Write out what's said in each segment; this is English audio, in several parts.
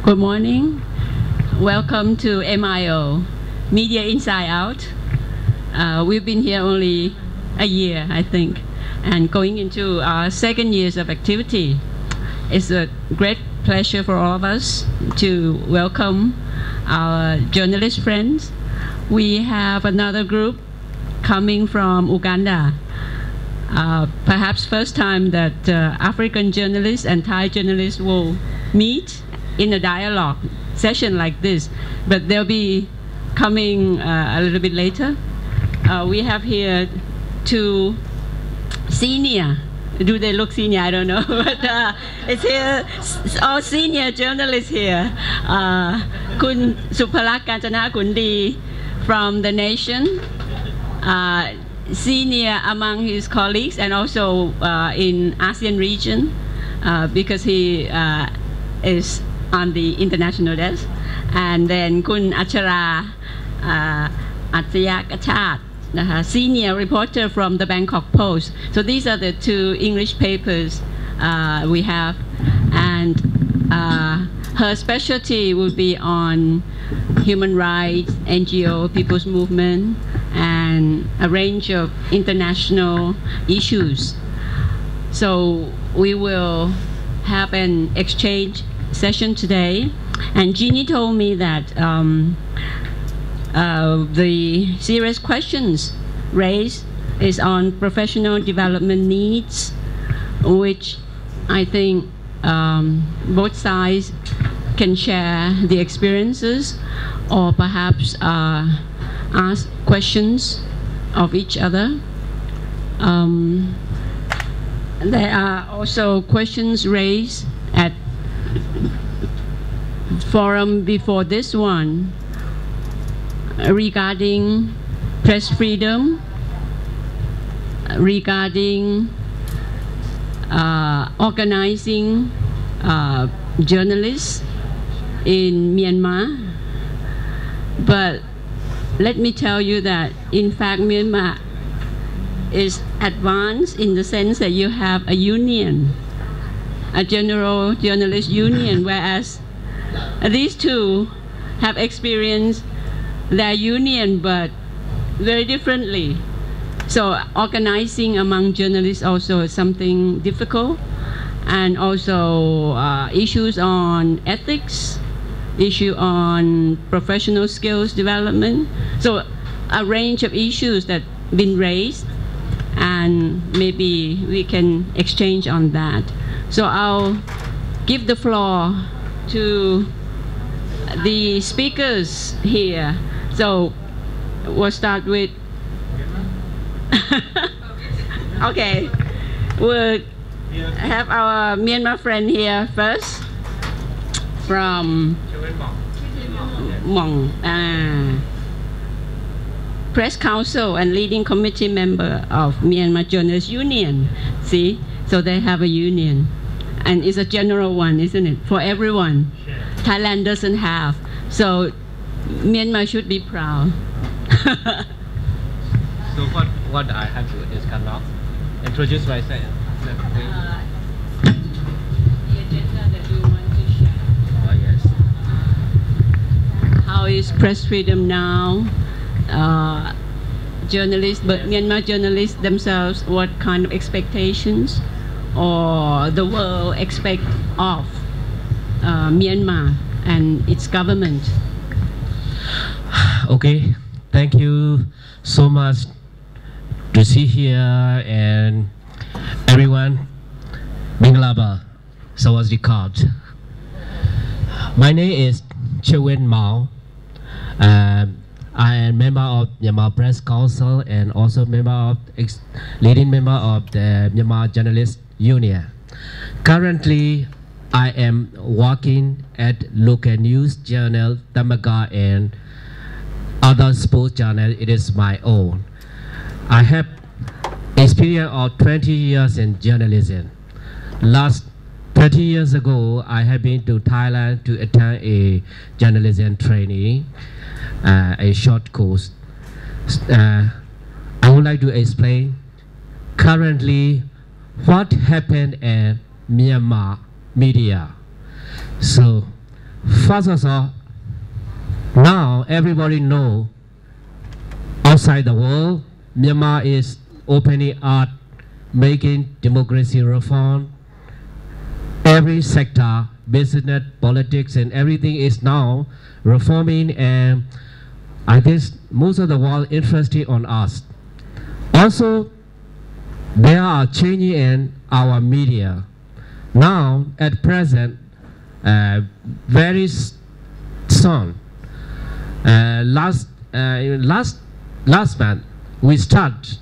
Good morning. Welcome to MIO Media Inside Out. We've been here only a year, I think, and going into our second years of activity. It's a great pleasure for all of us to welcome our journalist friends. We have another group coming from Uganda. Perhaps first time that African journalists and Thai journalists will meet in a dialogue session like this, but they'll be coming a little bit later. We have here two senior, do they look senior? I don't know, but it's here, all senior journalists here. Kun Suparak Kanchana Kundi from The Nation, senior among his colleagues and also in ASEAN region, because he is on the international desk. And then Kun Achara Ataya Kachat, senior reporter from the Bangkok Post. So these are the two English papers we have. And her specialty will be on human rights, NGO, people's movement, and a range of international issues. So we will have an exchange session today, and Jeannie told me that the serious questions raised is on professional development needs, which I think both sides can share the experiences or perhaps ask questions of each other. There are also questions raised at forum before this one regarding press freedom, regarding organizing journalists in Myanmar. But let me tell you that in fact Myanmar is advanced in the sense that you have a union, a general journalist union, whereas these two have experienced their union but very differently. So organizing among journalists also is something difficult, and also issues on ethics, issue on professional skills development. So a range of issues that have been raised, and maybe we can exchange on that. So I'll give the floor to the speakers here. So we'll start with okay, we'll have our Myanmar friend here first from Mong, Press Council and leading committee member of Myanmar Journalists Union. See, so they have a union, and it's a general one, isn't it, for everyone? Thailand doesn't have, so Myanmar should be proud. So what I have to is kind of introduce myself. The agenda that you want to share. Oh yes. How is press freedom now? Journalists, but Myanmar journalists themselves, what kind of expectations or the world expect of Myanmar and its government? Okay, thank you so much to see here, and everyone. Minglaba, Sawadikot. My name is Chewen Mao. I am member of Myanmar Press Council and also leading member of the Myanmar Journalists Union. Currently, I am working at local news journal, Tamaga, and other sports journal. It is my own. I have experience of 20 years in journalism. Last 30 years ago, I have been to Thailand to attend a journalism training, a short course. I would like to explain currently what happened in Myanmar media. So First of all, now everybody know outside the world, Myanmar is opening up, making democracy reform. Every sector, business, politics, and everything is now reforming, and I guess most of the world interested on us. Also, there are changes in our media. Now, at present, very soon, last month, we start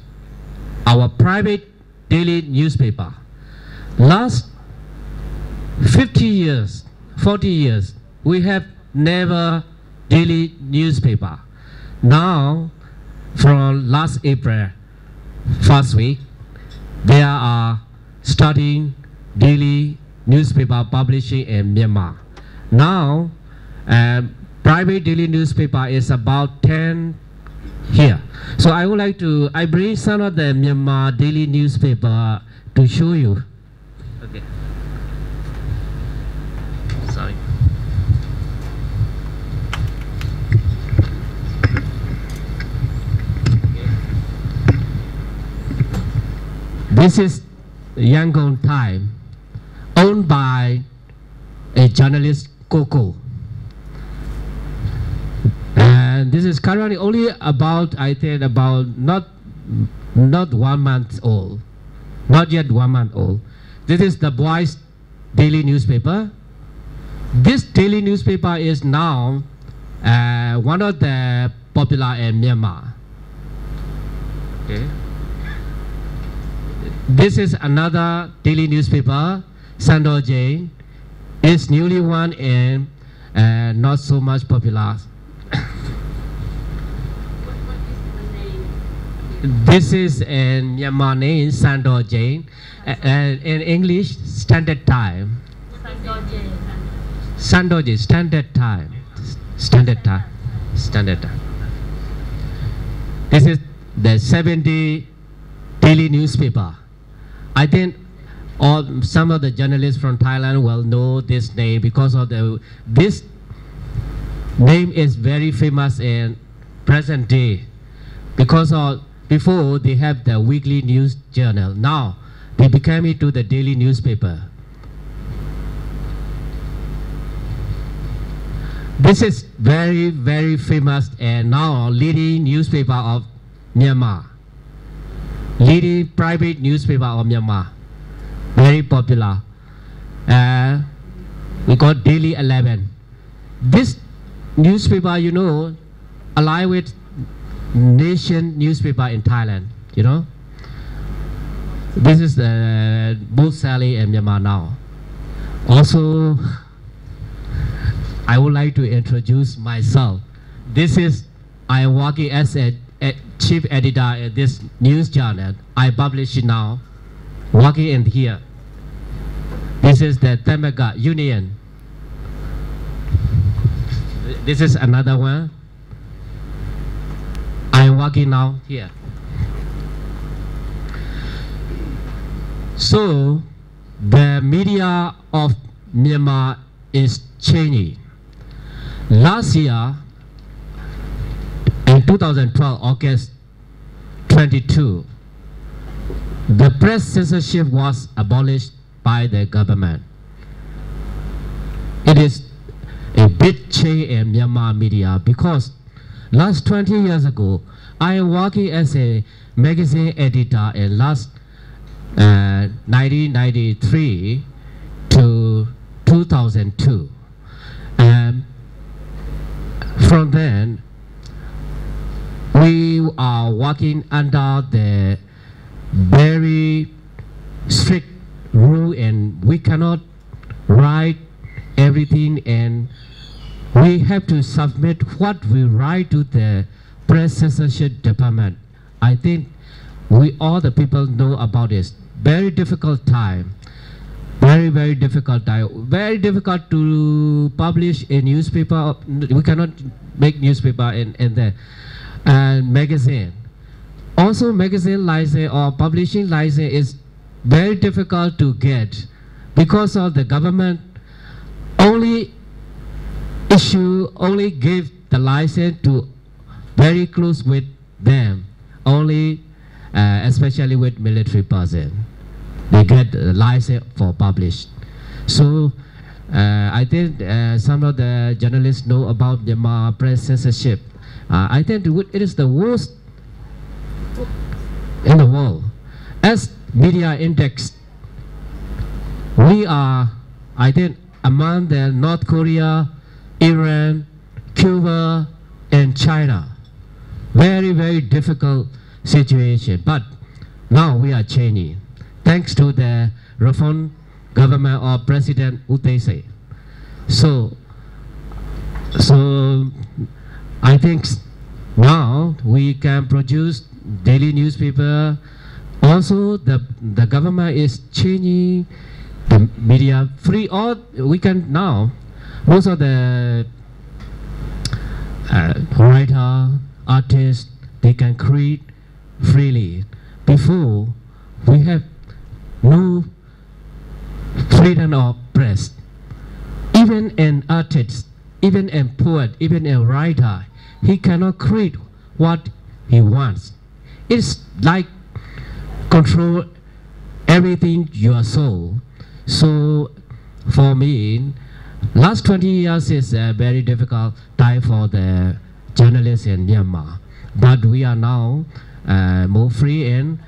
our private daily newspaper. Last 50 years, 40 years, we have never daily newspaper. Now, from last April, first week, there are starting daily newspaper publishing in Myanmar. Now, private daily newspaper is about 10 here. So I would like to, I bring some of the Myanmar daily newspaper to show you. Okay. Sorry. Okay. This is Yangon Time, owned by a journalist, Coco. And this is currently only about, I think, about not 1 month old, not yet 1 month old. This is the boys' daily newspaper. This daily newspaper is now one of the popular in Myanmar. Okay. This is another daily newspaper, Sandor Jain. It's newly one and not so much popular. This is in Myanmar name, Sandor Jain. In English, Standard Time. Sandor Jain, Standard Time. Standard Time. Standard Time. This is the 70 daily newspaper. I think some of the journalists from Thailand will know this name because of this name is very famous in present day because of before they have the weekly news journal. Now they became into the daily newspaper. This is very, very famous and now leading newspaper of Myanmar. Leading private newspaper of Myanmar. Very popular. We got Daily 11. This newspaper, you know, allied with Nation newspaper in Thailand, you know. This is the most selling in Myanmar now. Also, I would like to introduce myself. This is, I am working as a chief editor at this news journal. I publish it now, working in here. This is the Tamaga Union. This is another one. I'm working now here. So the media of Myanmar is changing. Last year, in 2012, August 22, the press censorship was abolished by the government. It is a big change in Myanmar media because last 20 years ago, I am working as a magazine editor in last 1993 to 2002. From then, we are working under the very strict rule and we cannot write everything and we have to submit what we write to the press censorship department. I think all the people know about this. Very difficult time. Very, very difficult time. Very difficult to publish a newspaper. We cannot make newspaper in there. And magazine. Also magazine license or publishing license is very difficult to get because of the government only issue only give the license to very close with them, only especially with military person. They get a license for publish. So I think some of the journalists know about Myanmar press censorship. I think it is the worst in the world. As media index, we are, I think, among the North Korea, Iran, Cuba, and China. Very, very difficult situation. But now we are changing, thanks to the reform government of President U Tae Se. So I think now we can produce daily newspaper. Also, the government is changing the media free. Or we can now, most of the writer, artists, they can create freely. Before, we have no freedom of press. Even an artist, even a poet, even a writer, he cannot create what he wants. It's like control everything your soul. So for me, last 20 years is a very difficult time for the journalists in Myanmar. But we are now more free, and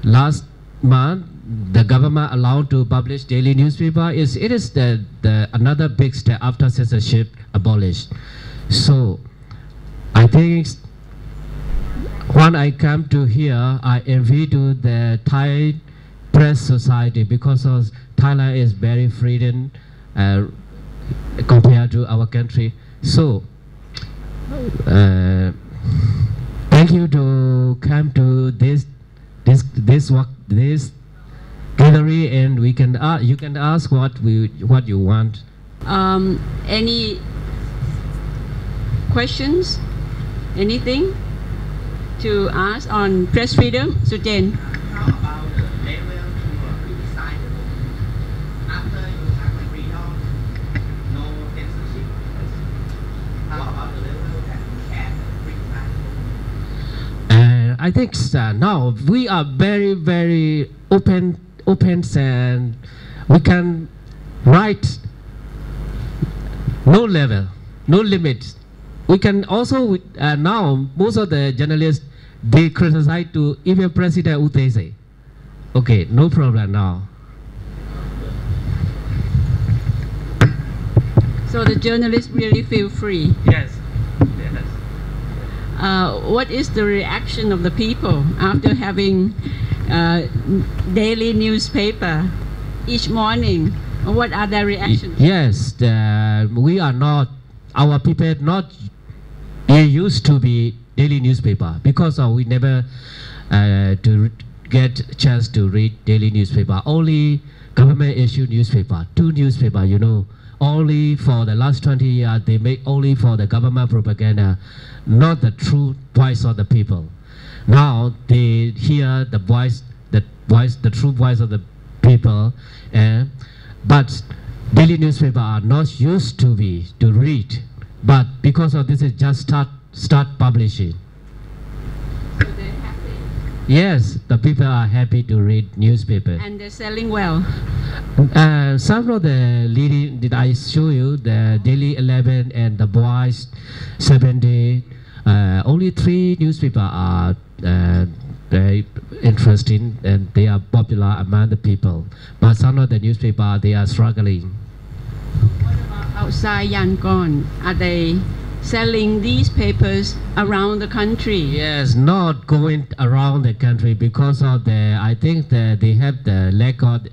last month the government allowed to publish daily newspaper. It is the another big step after censorship abolished. So I think when I come to here, I envy to the Thai press society, because of Thailand is very freedom compared to our country. So thank you to come to this gallery, and we can you can ask what you want. Any questions? Anything to ask on press freedom, Sujen? How about the level to criticize the book? After you have freedom, no censorship. How about the level that you can criticize the book? I think now we are very, very open, and we can write no level, no limits. We can also now most of the journalists, they criticize to even President U Tae Se. Okay, no problem now. So the journalists really feel free. Yes. What is the reaction of the people after having daily newspaper each morning? What are their reactions? Yes, we are not, our people not used to be daily newspaper, because we never to get chance to read daily newspaper. Only government issued newspaper, 2 newspaper, you know. Only for the last 20 years, they make only for the government propaganda, not the true voice of the people. Now they hear the voice, the true voice of the people, but daily newspaper are not used to read. But because of this, it just start publishing. So they're happy. Yes, the people are happy to read newspaper. And they're selling well. Some of the leading, did I show you the Daily 11 and the Boys 7 Day? Only 3 newspapers are very interesting, and they are popular among the people. But some of the newspapers, they are struggling. What about outside Yangon? Are they selling these papers around the country? Yes, not going around the country because of I think they have the lack of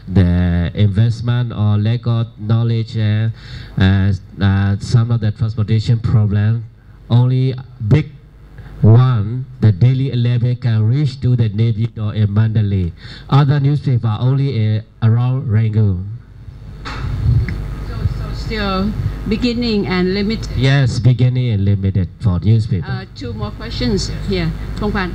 the investment or lack of knowledge, some of the transportation problem. Only big one, the Daily 11 can reach to the Navy or in Mandalay. Other newspaper only around Rangoon. So still beginning and limited. Yes, beginning and limited for newspaper. 2 more questions here. Pongpan.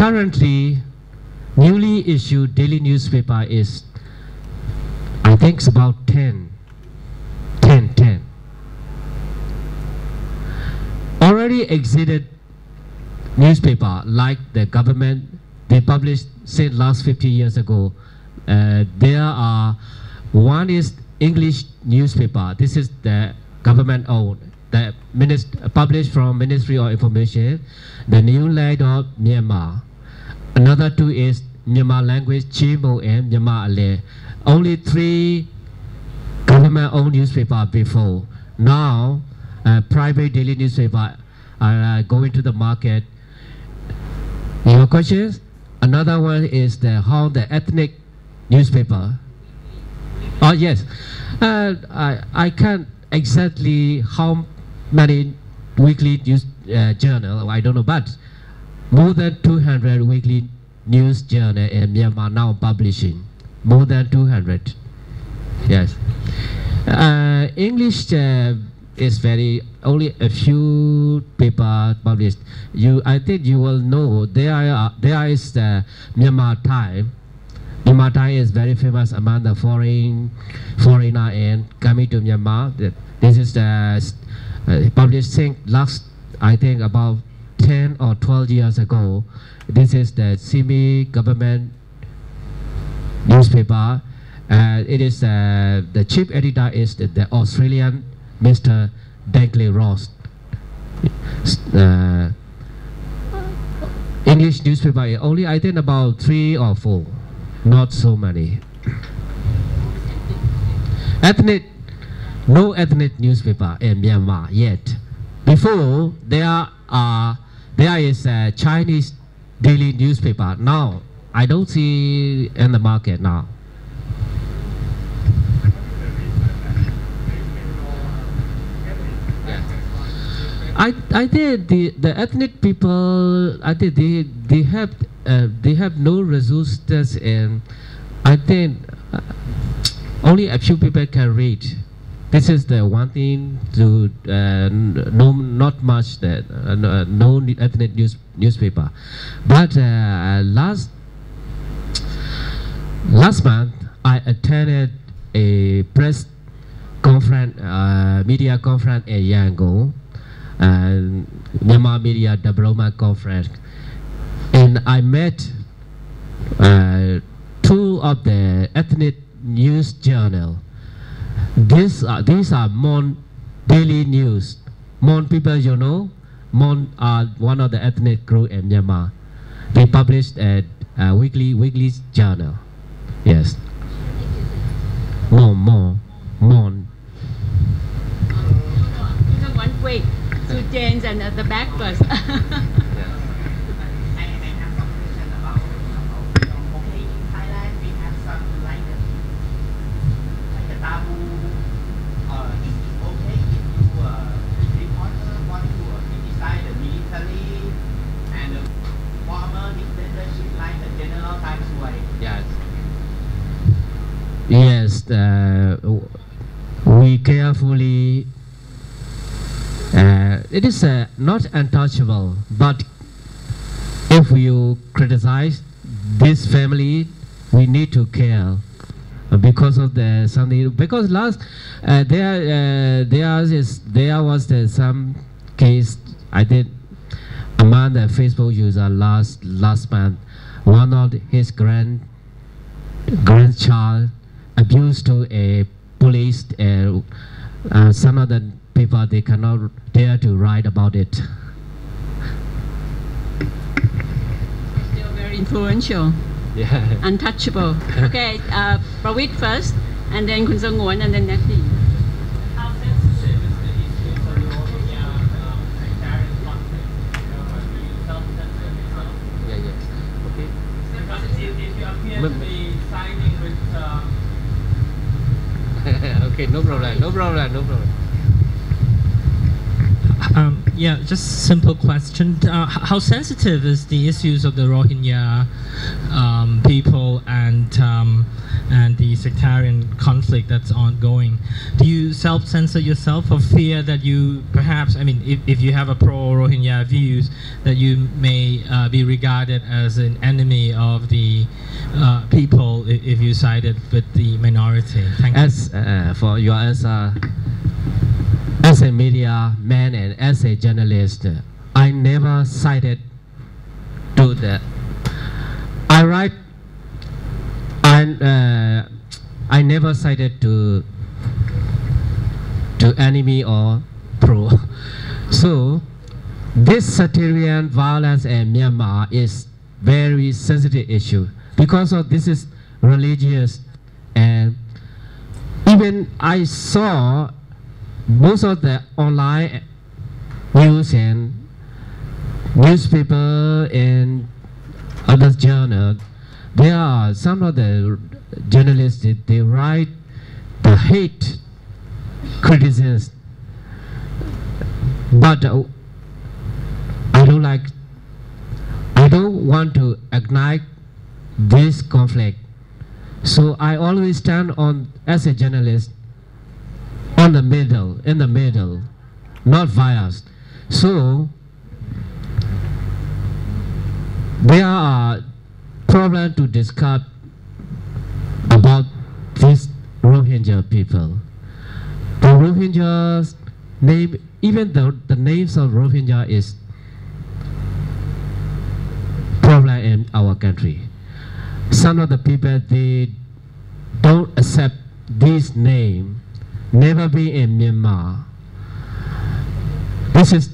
Currently, newly issued daily newspaper is, I think it's about 10. Already exited newspaper like the government, they published, said last 50 years ago. There are, one is English newspaper. This is the government owned, the published from Ministry of Information, the New Land of Myanmar. Another two is Myanmar language, Chimo and Myanmar Ale. Only 3 government owned newspaper before. Now, private daily newspaper are going to the market. Your questions? Another one is how the ethnic newspaper. Oh yes, I can't exactly how many weekly news journal, I don't know, but more than 200 weekly news journal in Myanmar now publishing. More than 200. Yes. English is very, only a few paper published. I think you will know there is Myanmar Time. Myanmar Time is very famous among the foreigner and coming to Myanmar. This is published last, I think about 10 or 12 years ago. This is the semi-government newspaper. It is the chief editor is the Australian Mr. Dankley Ross. English newspaper only, I think about 3 or 4, not so many. No ethnic newspaper in Myanmar yet. Before there is a Chinese daily newspaper. Now I don't see in the market now. I think the ethnic people, I think they have no resources, and I think only a few people can read. This is the one thing to not much that no ethnic newspaper. But last month I attended a press conference, media conference in Yangon, and Myanmar Media Development Conference, and I met 2 of the ethnic news journal. These are Mon daily news. Mon people, you know, Mon are one of the ethnic group in Myanmar. They published a weekly journal. Yes. Mon. One quick to James and at the back first. I have some question about okay, in Thailand we have some like a taboo. Is it okay if reporter want to criticize the military and the former dictatorship like the General Times way? Yes. We carefully. It is not untouchable, but if you criticize this family, we need to care because of the something. Because last there was some case I did among the Facebook user last month. One of his grandchild abused to a police. Some of the people, they cannot dare to write about it. Still very influential. Yeah. Untouchable. Okay, Pravit first, and then Kun Sangwon, and then Nati. How sensitive is the issue of the Rohingya sectarian conflict? Do you self-censor yourself? Yeah. Okay. Because if you appear to be siding with Okay, no problem. Yeah, just simple question. How sensitive is the issues of the Rohingya people and the sectarian conflict that's ongoing? Do you self-censor yourself for fear that you perhaps, I mean, if you have a pro-Rohingya views, that you may be regarded as an enemy of the people if you sided with the minority? Thank you. As for your answer, as a media man and as a journalist, I never cited to the. I write. I never cited to enemy or pro. So this sectarian violence in Myanmar is very sensitive issue because of this is religious, and even I saw most of the online news and newspaper and other journals. There are some of the journalists they write the hate criticisms, but I don't want to ignite this conflict. So I always stand on as a journalist in the middle, not biased. So there are problems to discuss about these Rohingya people. The Rohingyas name, even the names of Rohingya is problem in our country. Some of the people they don't accept this name. Never be in Myanmar. This is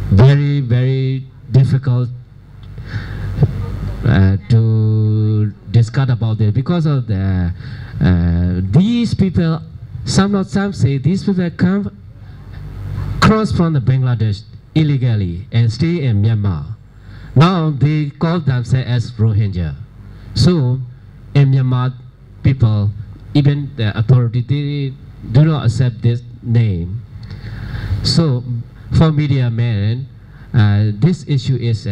very, very difficult to discuss about it because of the these people. Some say these people come cross from the Bangladesh illegally and stay in Myanmar. Now they call themselves as Rohingya. So in Myanmar, people, even the authority, they do not accept this name. So for media men, this issue is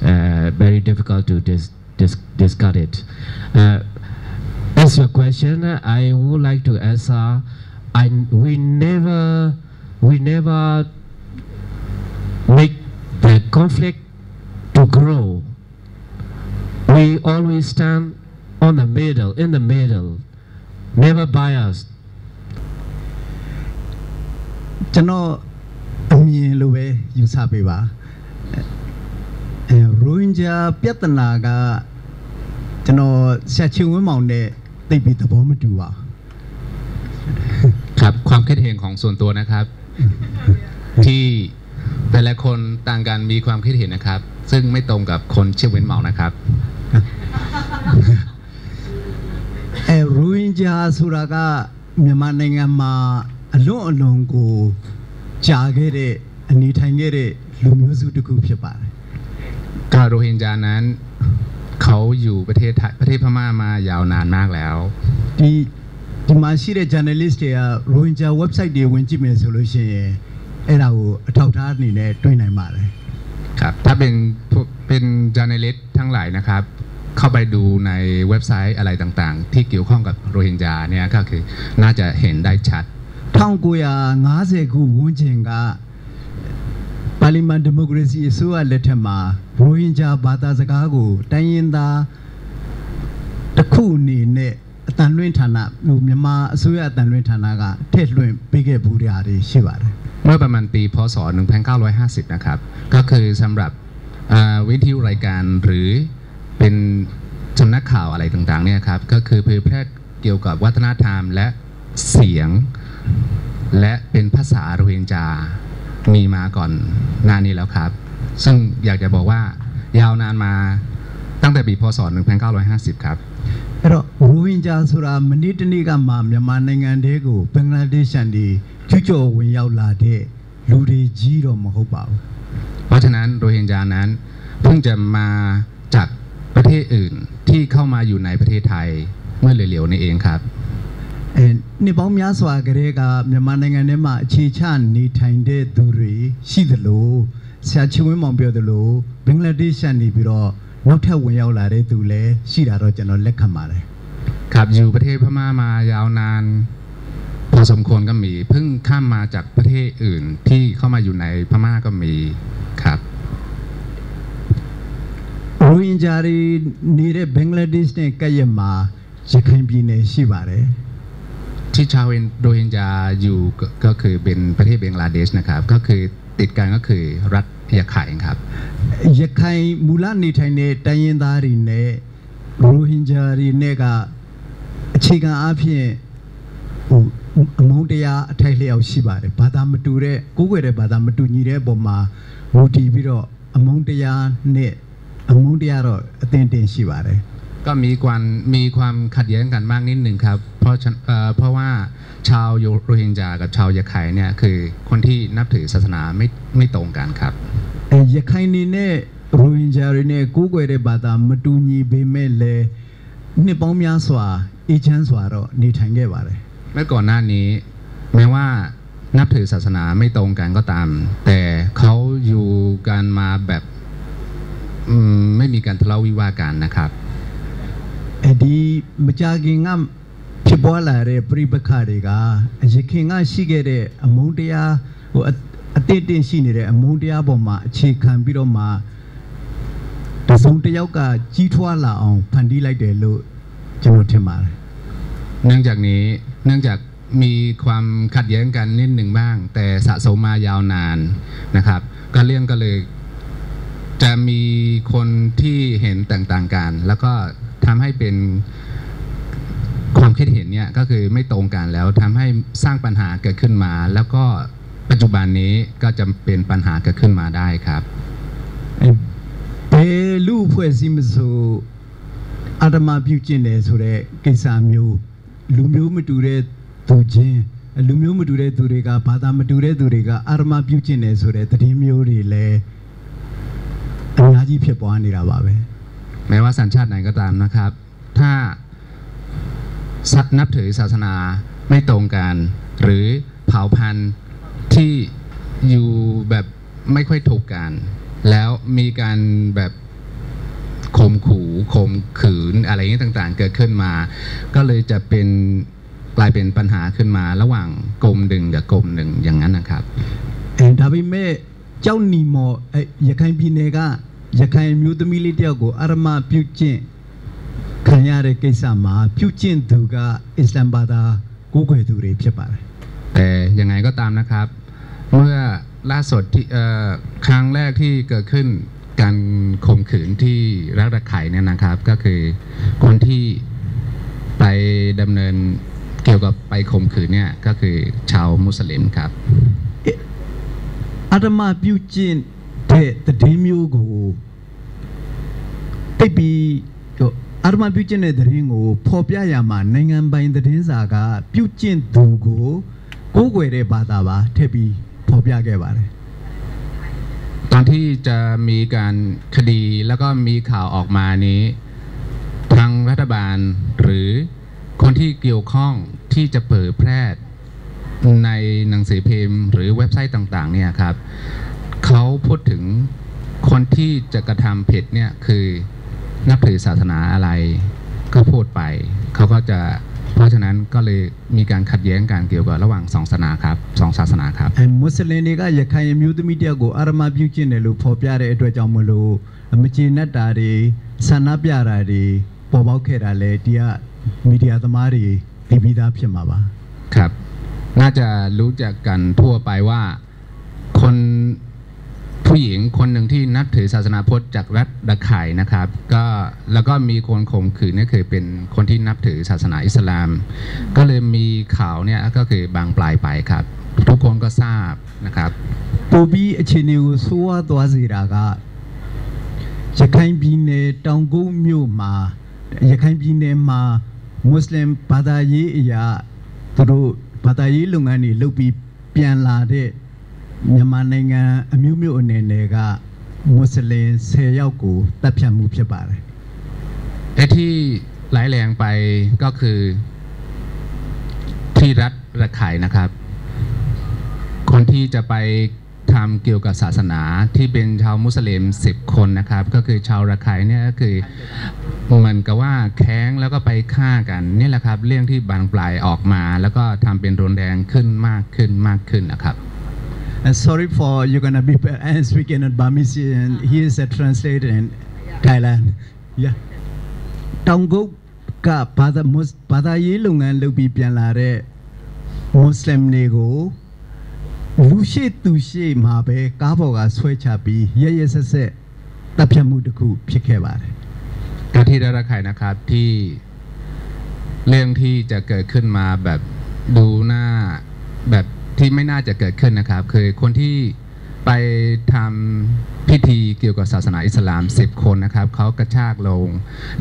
very difficult to discuss it. As your question, I would like to answer. We never make the conflict to grow. We always stand on the middle, in the middle, never biased. ကျွန်တော်အမြင်လိုပဲယူဆပေးပါရိုဟင်ဂျာပြဿနာကကျွန်တော်ဆက်ချင်းဝင်းမောင်နဲ့သိပြီးသဘောမတူပါครับความคิดเห็นของส่วนตัวนะครับที่แต่ละคนต่างกันมีความคิดเห็นนะครับซึ่งไม่ตรงกับคนชื่อเว้นเหมานะครับရိုဟင်ဂျာဆိုတာကမြန်မာနိုင်ငံမှာအလွန်ကိုကြာခဲ့တဲ့အနေထိုင်ခဲ့တဲ့လူမျိုးစုတစ်ခုဖြစ်ပါတယ်ก็โรฮิงญานั้นเขาอยู่ประเทศพม่ามายาวนานมากแล้วဒီမှာရှိတဲ့ journalist တွေကရိုဟင်ဂျာ website တွေဝင်ကြည့်မယ်ဆိုလို့ရှိရင်အဲ့ဒါကိုအထောက်အထားအနေနဲ့တွေ့နိုင်ပါတယ်ครับถ้าเป็น journalist ทั้งหลายนะครับเข้าไปดูในเว็บไซต์อะไรต่างๆที่เกี่ยวข้องกับโรฮิงญาเนี่ยก็คือน่าจะเห็นได้ชัด1950ခုဝန်းကျင်ကပါလီမန်ဒီမိုကရေစီအစိုးရလက်ထက်မှာရိုဟင်ဂျာဘာသာစကားကိုတိုင်းရင်းသားတစ်ခုအနေနဲ့အတန်လွင့်ဌာနမြန်မာအစိုးရအတန်လွင့်ဌာနကထည့်လွှင့်ပေးခဲ့ဘူးတဲ့အားတွေရှိပါတယ်เมื่อประมาณปีพ.ศ. 1950นะครับก็คือสำหรับวิทยุรายการหรือเป็นสำนักข่าวอะไรต่างๆเนี่ยครับก็คือเผยแพร่เกี่ยวกับวัฒนธรรมและเสียงและเป็นภาษาโรฮิงญามีมาก่อนหน้านี้แล้วครับซึ่งอยากจะบอกว่ายาวนานมาตั้งแต่ปีพ.ศ. 1950ครับအဲ့တော့ရိုဟင်ဂျာဆိုတာမနေ့တနေ့ကမှမြန်မာနိုင်ငံတဲကိုဘင်္ဂလားဒေ့ရှ်တွေကျူးကျော်ဝင်ရောက်လာတဲ့လူတွေကြီးတော့မဟုတ်ပါဘူးเพราะฉะนั้นโรฮิงญานั้นเพิ่งจะมาจากประเทศอื่นที่เข้ามาอยู่ในประเทศไทยเมื่อเร็วๆนี้เองครับ နှစ်ပေါင်းများစွာကတည်းကမြန်မာနိုင်ငံထဲမှာအခြေချနေထိုင်တဲ့သူတွေရှိသလိုဆရာချစ်ဝင်းမောင်ပြောသလိုဘင်္ဂလားဒေ့ရှ်နေပြီးတော့နောက်ထပ်ဝင်ရောက်လာတဲ့သူလည်းရှိတာတော့ကျွန်တော်လက်ခံပါတယ်ครับอยู่ประเทศพม่ามายาวนานพอสมควรก็มีเพิ่งข้ามมาจากประเทศอื่นที่เข้ามาอยู่ในพม่าก็มีครับရိုဟင်ဂျာတွေနေတဲ့ဘင်္ဂလားဒေ့ရှ်နဲ့ကပ်ရက်မှာရခိုင်ပြည်နယ်ရှိပါတယ်ที่ชาวโรฮิงญาอยู่ก็คือเป็นประเทศเบงกลาเดชนะครับก็คือติดกันก็คือรัฐยะไข่ครับยะไข่มูลနေထိုင်တဲ့တိုင်းရင်းသားတွေနဲ့ရိုဟင်ဂျာတွေနဲ့ကအခြေခံအားဖြင့်အမုန်းတရားအထိုက်လျောက်ရှိပါတယ်ဘာသာမတူတဲ့ကိုယ်ွယ်တဲ့ဘာသာမတူညီတဲ့ပုံမှာဝတီပြီးတော့အမုန်းတရားနဲ့အမုန်းတရားတော့အသင်တင်ရှိပါတယ်ก็มีความขัดแย้งกันมากนิดหนึ่งครับเพราะว่าชาวโรฮิงญากับชาวยะไข่เนี่ยคือคนที่นับถือศาสนาไม่ตรงกันครับยะไข่นี่เนี่ยရိုဟင်ဂျာတွေနဲ့ကိုယ်ွယ်တဲ့ဘာသာမတူညီပေမဲ့လည်းနှစ်ပေါင်းများစွာအေချမ်းစွာတော့နေထိုင်ခဲ့ပါတယ်เมื่อก่อนหน้านี้แม้ว่านับถือศาสนาไม่ตรงกันก็ตามแต่เขาอยู่กันมาแบบไม่มีการทะเลาะวิวาทกันนะครับဒီမကြခင်ကဖြစ်ပေါ်လာတဲ့ပြိပခါတွေကရခင်ကရှိခဲ့တဲ့အမုန်းတရားအတိတ်တင်ရှိနေတဲ့အမုန်းတရားပေါ်မှာအခြေခံပြီးတော့မှတစုံတစ်ယောက်ကကြီးထွားလာအောင်ဖန်တီးလိုက်တယ်လို့ကျွန်တော်ထင်ပါတယ်เนื่องจากมีความขัดแย้งกันนิดหนึ่งบ้างแต่สะสมมายาวนานนะครับก็เรื่องก็เลยจะมีคนที่เห็นต่างๆกันแล้วก็ทำให้เป็นความคิดเห็นเนี่ยก็คือไม่ตรงกันแล้วทำให้สร้างปัญหาเกิดขึ้นมาแล้วก็ปัจจุบันนี้ก็จะเป็นปัญหาเกิดขึ้นมาได้ครับဘယ်လူဖွဲ့စည်းမဆိုအာတမပြုကျင့်တယ်ဆိုတဲ့ကိစ္စမျိုးလူမျိုးမတူတဲ့သူချင်းလူမျိုးမတူတဲ့သူတွေကဘာသာမတူတဲ့သူတွေကအာတမပြုကျင့်တယ်ဆိုတဲ့သတင်းမျိုးတွေလည်းအများကြီးဖြစ်ပွားနေတာပါပဲแม้ว่าสัญชาติไหนก็ตามนะครับถ้านับถือศาสนาไม่ตรงกันหรือเผ่าพันธุ์ที่อยู่แบบไม่ค่อยถูกกันแล้วมีการแบบข่มขู่ข่มขืนอะไรอย่างนี้ต่างๆเกิดขึ้นมาก็เลยจะเป็นกลายเป็นปัญหาขึ้นมาระหว่างกลุ่มหนึ่งกับกลุ่มหนึ่งอย่างนั้นนะครับဒါပေမဲ့เจ้าနီမော်ရခိုင်ပြည်နယ်ကရခိုင်မျိုးသမီးလေးတယောက်ကိုအာရမပြုကျင့်ခံရတဲ့ကိစ္စမှာပြုကျင့်သူကအစ္စလမ်ဘာသာကိုးကွယ်သူတွေဖြစ်ပါတယ်แต่ยังไงก็ตามนะครับเมื่อล่าสุดที่ครั้งแรกที่เกิดขึ้นการข่มขืนที่รัฐยะไข่เนี่ยนะครับก็คือคนที่ไปดำเนินเกี่ยวกับไปข่มขืนเนี่ยก็คือชาวมุสลิมครับအာရမပြုကျင့်တဲ့သတင်းမျိုးကိုတိတ်ပြီးအာရမပြုကျင့်တဲ့သတင်းကိုဖော်ပြရမှာနိုင်ငံပိုင်သတင်းစာကပြုကျင့်သူကိုကိုးကွယ်တဲ့ဘာသာပါထည့်ပြီးဖော်ပြခဲ့ပါတယ်ตอนที่จะมีการคดีแล้วก็มีข่าวออกมานี้ทางรัฐบาลหรือคนที่เกี่ยวข้องที่จะเผยแพร่ในหนังสือพิมพ์หรือเว็บไซต์ต่างๆเนี่ยครับเขาพูดถึงคนที่จะกระทำผิดเนี่ยคือนับถือศาสนาอะไรก็พูดไปเขาก็จะเพราะฉะนั้นก็เลยมีการขัดแย้งกันเกี่ยวกับระหว่างสองศาสนาครับมุสลิมတွေကရခိုင်မျိုးသမီးတယောက်ကိုအာရမပြုကျင့်တယ်လို့ဖော်ပြတဲ့အတွက်ကြောင့်မလို့မကျေနပ်တာတွေဆန္ဒပြတာတွေပေါ်ပေါက်ခဲ့တာလေဒီကမီဒီယာသမားတွေသိပြီးသားဖြစ်မှာပါครับน่าจะรู้จักกันทั่วไปว่าคนผู้หญิงคนหนึ่งที่นับถือศาสนาพุทธจากรัฐยะไข่นะครับก็แล้วก็มีคนข่มขืนนี่คือเป็นคนที่นับถือศาสนาอิสลามก็เลยมีข่าวเนี่ยก็คือบางปลายไปครับทุกคนก็ทราบนะครับပိုပြီးအခြေအနေကိုဆိုးဝါးသွားစေတာကရခိုင်ပြည်နယ်တောင်ကုန်းမြို့မှာရခိုင်ပြည်နယ်မှာမွတ်စလင်ဘာသာရေးအရာသူတို့ဘာသာရေးလုပ်ငန်းတွေလုပ်ပြီးပြန်လာတဲ့မြန်မာနိုင်ငံအမျိုးမျိုးအနေနဲ့ကမွတ်စလင်10ယောက်ကိုတပ်ဖြတ်မှုဖြစ်ပါတယ်ไอ้ที่ร้ายแรงไปก็คือ ที่รัฐระไข่นะครับคนที่จะไปทำเกี่ยวกับศาสนาที่เป็นชาวมุสลิม10 คนนะครับก็คือชาวระไข่เนี่ยก็คือเหมือนกับว่าแข้งแล้วก็ไปฆ่ากันนี่แหละครับเรื่องที่บานปลายออกมาแล้วก็ทำเป็นรุนแรงขึ้นมากขึ้นนะครับ Sorry for Uganda people and speaking in Burmese and he is a translator in Thailand. Yeah. တောင်ကုတ်ကဘာသာရေးလုပ်ငန်းလုပ်ပြီးပြန်လာတဲ့မွတ်စလင်တွေကိုလူရှိသူရှိမှာပဲကားပေါ်ကဆွဲချပြီးရဆက်တပ်ဖြတ်မှုတစ်ခုဖြစ်ခဲ့ပါတယ်กที่ระไข่นะครับที่เรื่องที่จะเกิดขึ้นมาแบบดูหน้าแบบที่ไม่น่าจะเกิดขึ้นนะครับคือคนที่ไปทำพิธีเกี่ยวกับศาสนาอิสลาม10 คนนะครับเขากระชากลง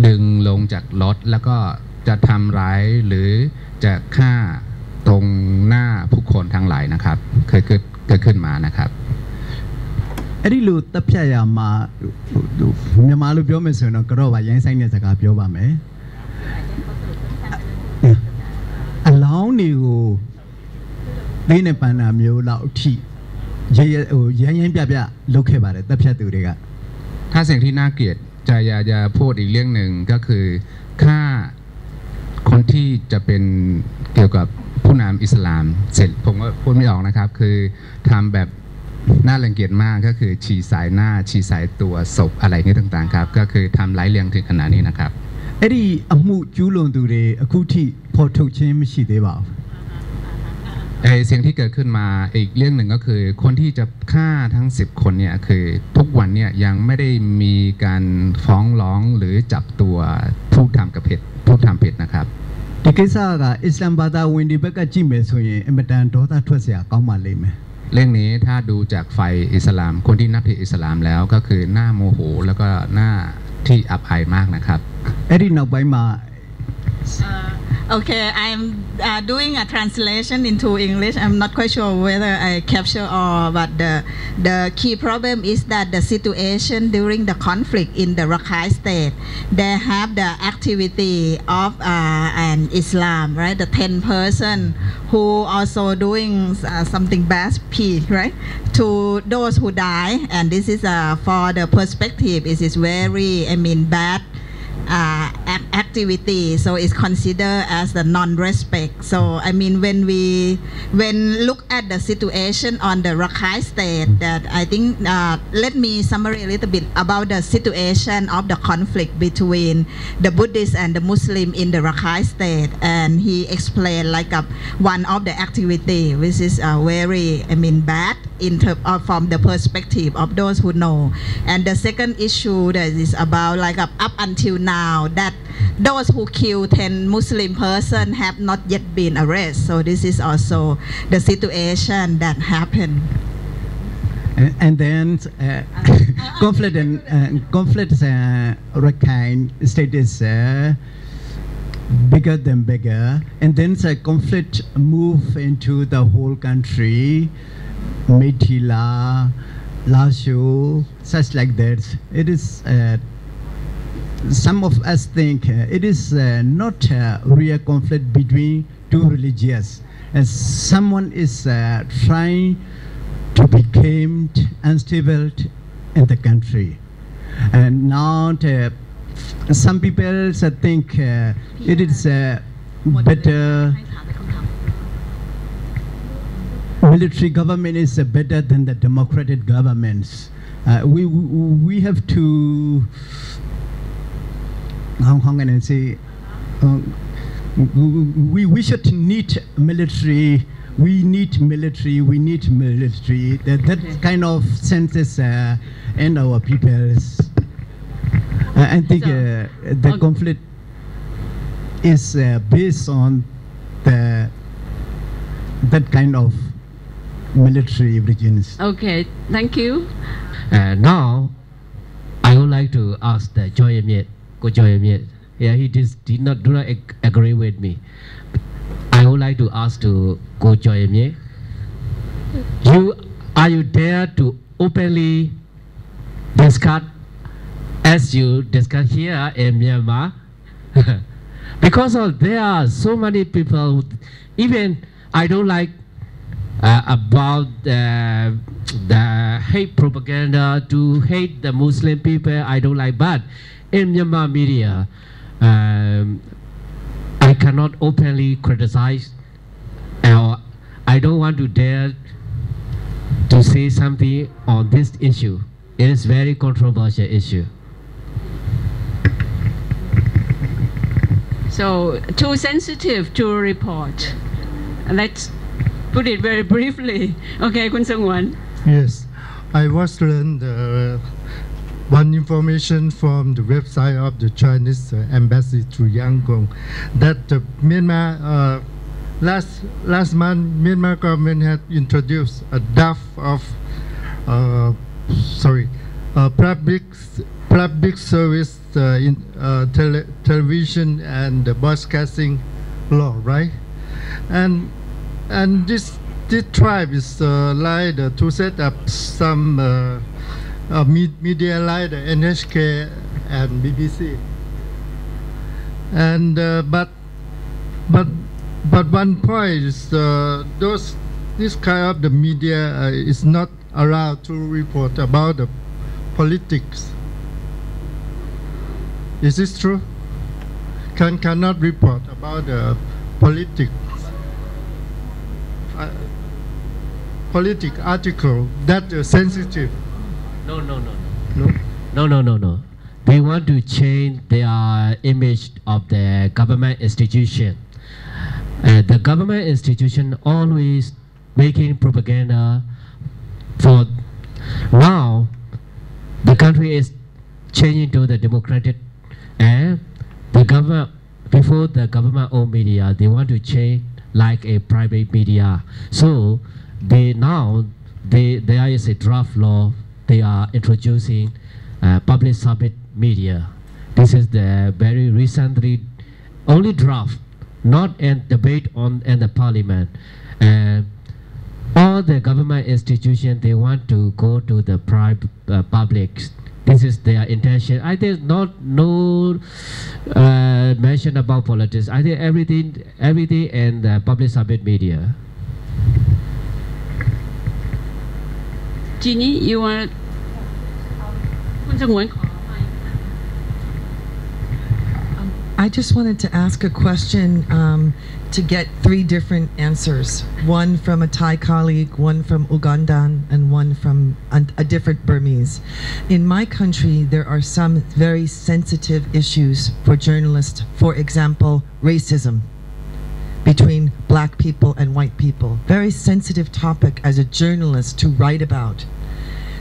ดึงลงจากรถแล้วก็จะทำร้ายหรือจะฆ่าตรงหน้าผู้คนทั้งหลายนะครับเคยเกิดขึ้นมานะครับအဲ့ဒီလိုတပ်ဖြတ်ရမှာမြန်မာလိုပြောမယ်ဆိုရင်တော့ကတော့ဗာရိုင်းဆိုင်တဲ့စကားပြောပါမယ်အလောင်းတွေကိုသိနေပန်းတာမျိုးလောက်အထိရိုင်းပြလုတ်ခဲ့ပါတယ်တပ်ဖြတ်သူတွေကถ้าสิ่งที่น่าเกลียดจะพูดอีกเรื่องหนึ่งก็คือฆ่าคนที่จะเป็นเกี่ยวกับผู้นำอิสลามเสร็จผมก็พูดไม่ออกนะครับคือทำแบบน่ารังเกียจมากก็คือฉี่สายหน้าฉี่สายตัวศพอะไรนี้ต่างๆครับก็คือทำร้ายแรงถึงขนาดนี้นะครับအဲ့ဒီအမှုကျူးလွန်သူတွေအခုထိဖော်ထုတ်ခြင်းမရှိသေးပါဘူးสิ่งที่เกิดขึ้นมาอีกเรื่องหนึ่งก็คือคนที่จะฆ่าทั้ง10 คนเนี่ยคือทุกวันเนี่ยยังไม่ได้มีการฟ้องร้องหรือจับตัวผู้ทำผิดนะครับဒီကိစ္စကအစ္စလမ်ဘာသာဝင်တွေဘက်ကကြည့်မယ်ဆိုရင်အင်မတန်ဒေါသထွက်စရာကောင်းပါလိမ့်မယ်เรื่องนี้ถ้าดูจากฝ่ายอิสลามคนที่นับถืออิสลามแล้วก็คือหน้าโมโหแล้วก็หน้าที่อับอายมากนะครับအဲ့ဒီနောက်ပိုင်းမှာ Okay, I'm doing a translation into English. I'm not quite sure whether I capture all, but the key problem is that the situation during the conflict in the Rakhine State, they have the activity of an Islam, right? The 10 person who also doing something bad, right? To those who die, and this is for the perspective, it is very, bad. Activity, so it's considered as the non-respect. So when look at the situation on the Rakhine State, that I think let me summarize a little bit about the situation of the conflict between the Buddhist and the Muslim in the Rakhine State, and he explained like one of the activity which is very bad in from the perspective of those who know, and the second issue that is about like up until now that those who kill 10 Muslim person have not yet been arrested. So this is also the situation that happened. And then conflict Rakhine State is bigger than bigger, and then the conflict move into the whole country, Methila, Lasho, such like that. It is some of us think it is not a real conflict between two religions, as someone is trying to become unstable in the country, and now some people think it is better. Military government is better than the democratic governments. We have to. How can I say? We should need military. We need military. We need military. That kind of sense is in our peoples. I think the conflict is based on that kind of military regions. Okay, thank you. Now, I would like to ask the Joy Miet. Yeah, he do not agree with me. I would like to ask to Go Joy Miet. Are you there to openly discuss as you discuss here in Myanmar? because of there are so many people, even I don't like about the hate propaganda to hate the Muslim people, I don't like, but in Myanmar media, I cannot openly criticize, or I don't want to dare to say something on this issue. It is very controversial issue. So too sensitive to report. Let's put it very briefly. Okay, Kun Sungwan. Yes, I was learned one information from the website of the Chinese embassy to Yangon that Myanmar last month Myanmar government had introduced a draft of public service in television and broadcasting law, right? And this tribe is like to set up some media like the NHK and BBC. And but one point is this kind of the media is not allowed to report about the politics. Is this true? Cannot report about the politics. Politic article that sensitive. No. They want to change their image of the government institution. The government institution always making propaganda. For now, the country is changing to the democratic, and the government, before the government owned media, they want to change like a private media. So there is a draft law. They are introducing public service media. This is the very recently only draft, not in debate in the parliament. All the government institutions, they want to go to the private public. This is their intention. I think no mention about politics. I think everything in the public service media. Jeannie, you want? I just wanted to ask a question to get 3 different answers. One from a Thai colleague, one from Ugandan, and one from a different Burmese. In my country, there are some very sensitive issues for journalists. For example, racism between black people and white people. Very sensitive topic as a journalist to write about,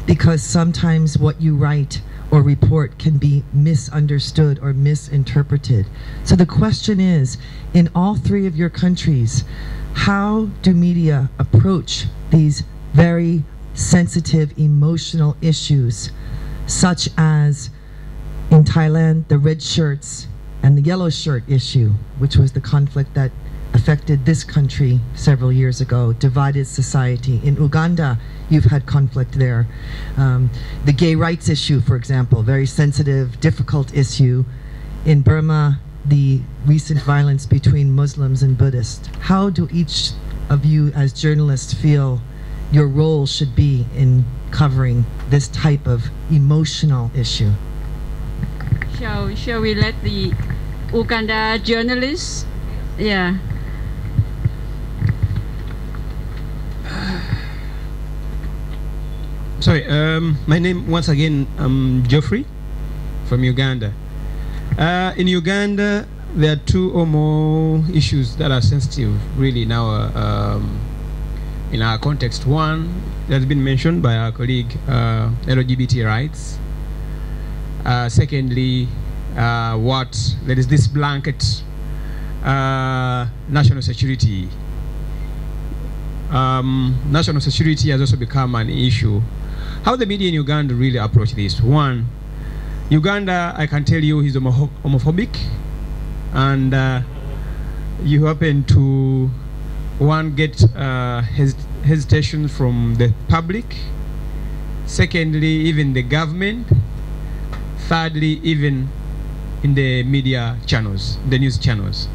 because sometimes what you write or report can be misunderstood or misinterpreted. So the question is, in all 3 of your countries, how do media approach these very sensitive, emotional issues, such as in Thailand, the red shirts and the yellow shirt issue, which was the conflict that affected this country several years ago, divided society. In Uganda, you've had conflict there. The gay rights issue, for example, very sensitive, difficult issue. In Burma, the recent violence between Muslims and Buddhists. How do each of you as journalists feel your role should be in covering this type of emotional issue? Shall we let the Uganda journalists? Yeah. Sorry, my name once again, Geoffrey from Uganda. In Uganda, there are 2 or more issues that are sensitive really in our context. One that has been mentioned by our colleague, LGBT rights. Secondly, there is this blanket national security. National security has also become an issue. How the media in Uganda really approach this? One, Uganda, I can tell you, is homophobic, and you happen to get hesitation from the public. Secondly, even the government. Thirdly, even in the media channels, the news channels.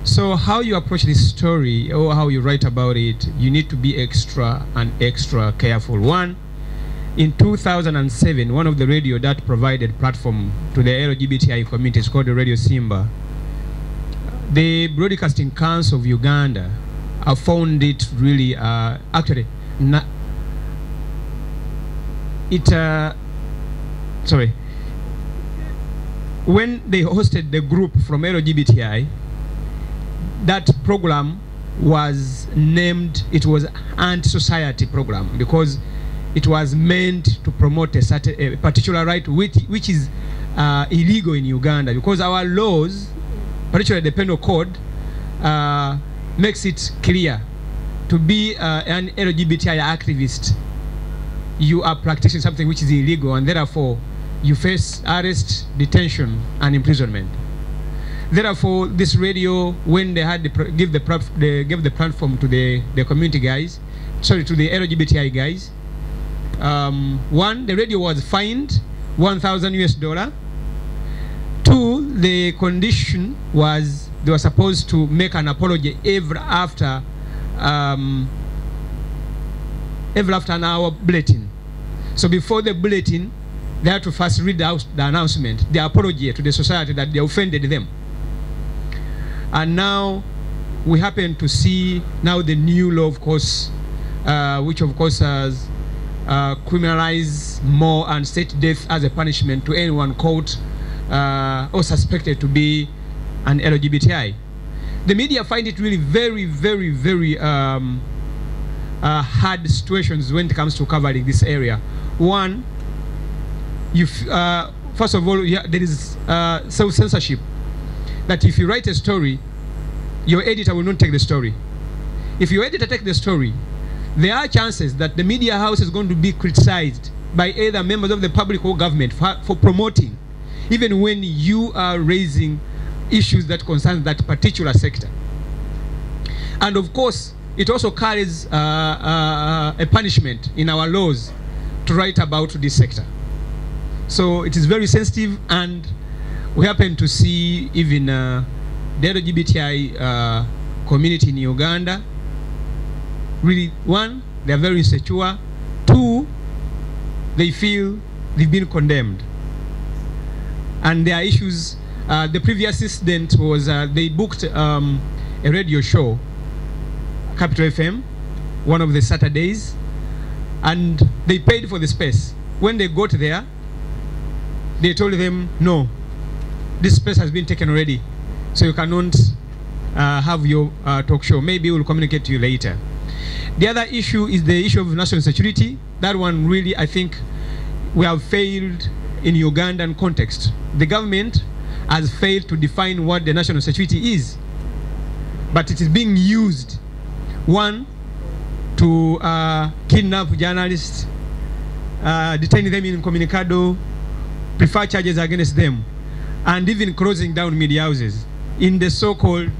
So how you approach this story or how you write about it, you need to be extra careful. One, in 2007, one of the radio that provided platform to the LGBTI community is called the Radio Simba. The Broadcasting Council of Uganda found it really, when they hosted the group from LGBTI, that program was named, it was anti-society program because it was meant to promote a particular right which is illegal in Uganda, because our laws, particularly the penal code, makes it clear to be an LGBTI activist, you are practicing something which is illegal, and therefore you face arrest, detention, and imprisonment. Therefore, this radio, when they had gave the platform to the community guys, to the LGBTI guys, one, the radio was fined $1,000. Two, the condition was they were supposed to make an apology every after an hour bulletin. So before the bulletin, they had to first read out the announcement, the apology to the society that they offended them. And now we happen to see now the new law, of course, which of course has criminalized more and set death as a punishment to anyone caught or suspected to be an LGBTI. The media find it really very, very, very hard situations when it comes to covering this area. One, first of all, there is self-censorship. That if you write a story, your editor will not take the story. If your editor takes the story, there are chances that the media house is going to be criticized by either members of the public or government for promoting, even when you are raising issues that concern that particular sector. And of course, it also carries a punishment in our laws to write about this sector. So it is very sensitive, and we happen to see even the LGBTI community in Uganda, really, one, they are very insecure. Two, they feel they've been condemned. And there are issues. The previous incident was they booked a radio show, Capital FM, one of the Saturdays, and they paid for the space. When they got there, they told them, no, this space has been taken already, so you cannot have your talk show. Maybe we'll communicate to you later. The other issue is the issue of national security. That one really, I think, we have failed in Ugandan context. The government has failed to define what the national security is, but it is being used, one, to kidnap journalists, detain them incommunicado, prefer charges against them, and even closing down media houses in the so-called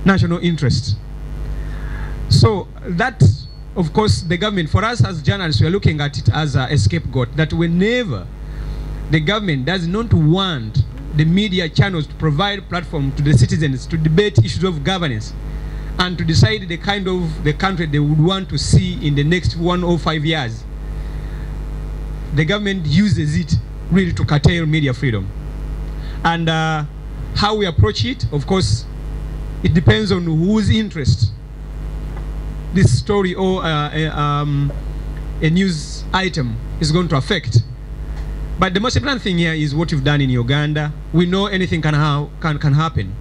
national interest. So that, of course, the government, for us as journalists, we are looking at it as a scapegoat, that whenever the government does not want the media channels to provide platform to the citizens to debate issues of governance and to decide the kind of the country they would want to see in the next 1 or 5 years, the government uses it really to curtail media freedom. And how we approach it, of course, it depends on whose interest this story or a news item is going to affect. But the most important thing here is what you've done in Uganda. We know anything can happen.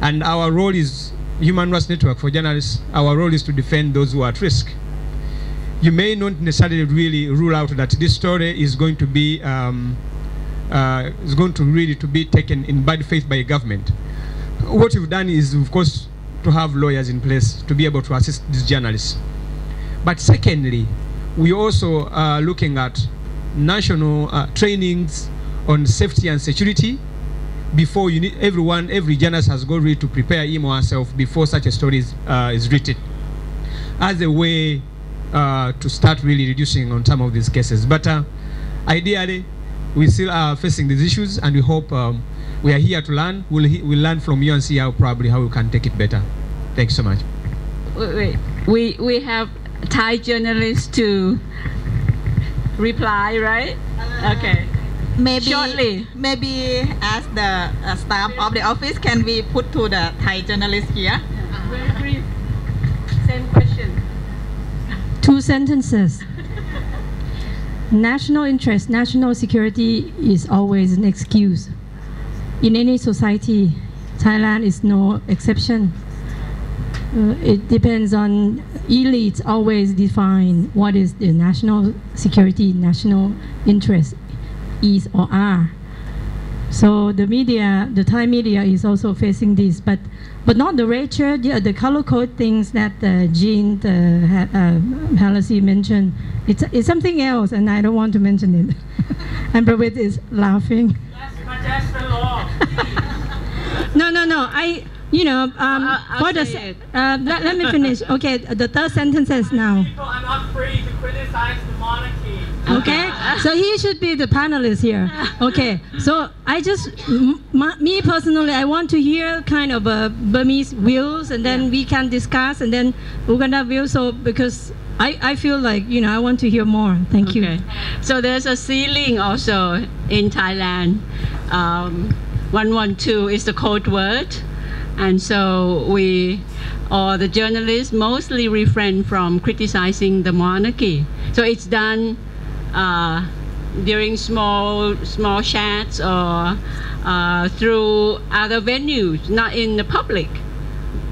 And our role is Human Rights Network for journalists. Our role is to defend those who are at risk. You may not necessarily really rule out that this story is going to be taken in bad faith by a government. What you've done is, of course, to have lawyers in place to be able to assist these journalists. But secondly, we also are looking at national trainings on safety and security before you need every journalist has got ready to prepare him or herself before such a story is written, as a way to start really reducing on some of these cases. But ideally, we still are facing these issues, and we hope we are here to learn. We'll learn from you and see how we can take it better. Thanks so much. Wait. We have Thai journalists to reply, right? Okay. Shortly. Maybe as the staff of the office, can we put to the Thai journalist here? Very brief. Same question. 2 sentences. National interest, national security is always an excuse. In any society, Thailand is no exception. It depends on elites always define what is the national security, national interest is or are. So the media, the Thai media is also facing this, but not the racial, the color code things that Jean Halsey mentioned. It's something else, and I don't want to mention it. And Pravit is laughing. That's the law. No. Let me finish. Okay, the third sentence is now. People are not free to criticize the monarchy. Okay, so he should be the panelist here. Okay, so me personally, I want to hear kind of Burmese views, and then we can discuss, and then Uganda views. So because I feel like I want to hear more. Thank you. So there's a ceiling also in Thailand. 112 is the code word, and so the journalists mostly refrain from criticizing the monarchy. So it's done during small chats or through other venues, not in the public.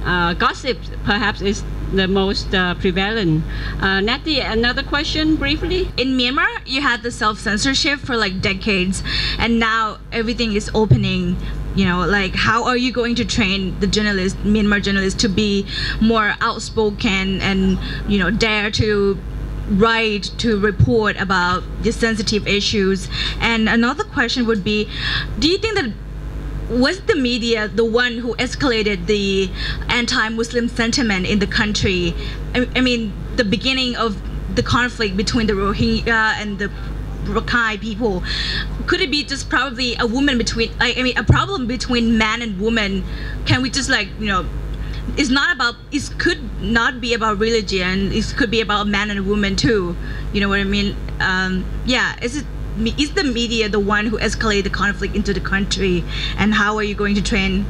Gossip perhaps is the most prevalent. Natty, another question briefly? In Myanmar, you had the self-censorship for like decades, and now everything is opening. Like how are you going to train the Myanmar journalists to be more outspoken and dare to write, to report about the sensitive issues? And another question would be, do you think that was the media the one who escalated the anti-Muslim sentiment in the country? I mean, the beginning of the conflict between the Rohingya and the Rakhine people, could it be just probably a problem between man and woman? Can we just it could not be about religion, it could be about man and woman too, you know what I mean? Is the media the one who escalated the conflict into the country, and how are you going to train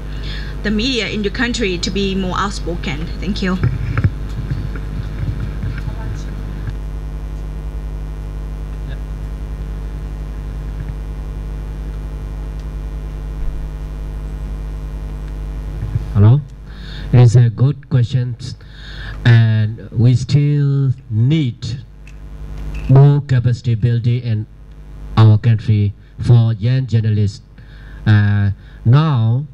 the media in your country to be more outspoken? Thank you. Hello? It is a good question, and we still need more capacity building in our country for young journalists. Now,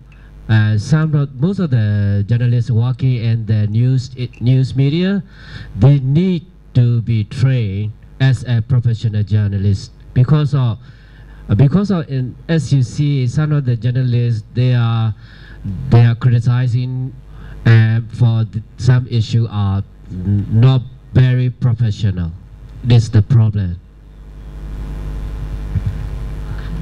most of the journalists working in the news media, they need to be trained as a professional journalist because as you see, some of the journalists they are criticizing for some issue are not very professional. This is the problem.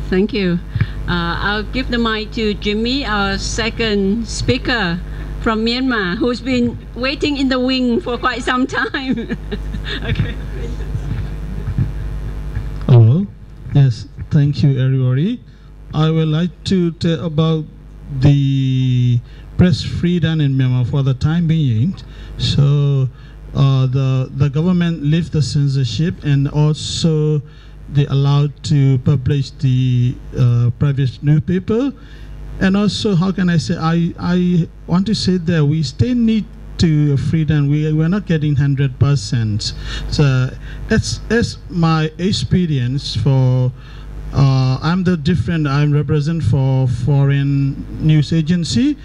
Thank you. I'll give the mic to Jimmy, our second speaker from Myanmar, who's been waiting in the wing for quite some time. Okay. Hello. Yes, thank you, everybody. I would like to tell about the press freedom in Myanmar for the time being. So the government lift the censorship, and also they allowed to publish the private newspaper. And also, how can I say, I want to say that we still need to freedom. We're not getting 100%. So as my experience for I'm represent for foreign news agency,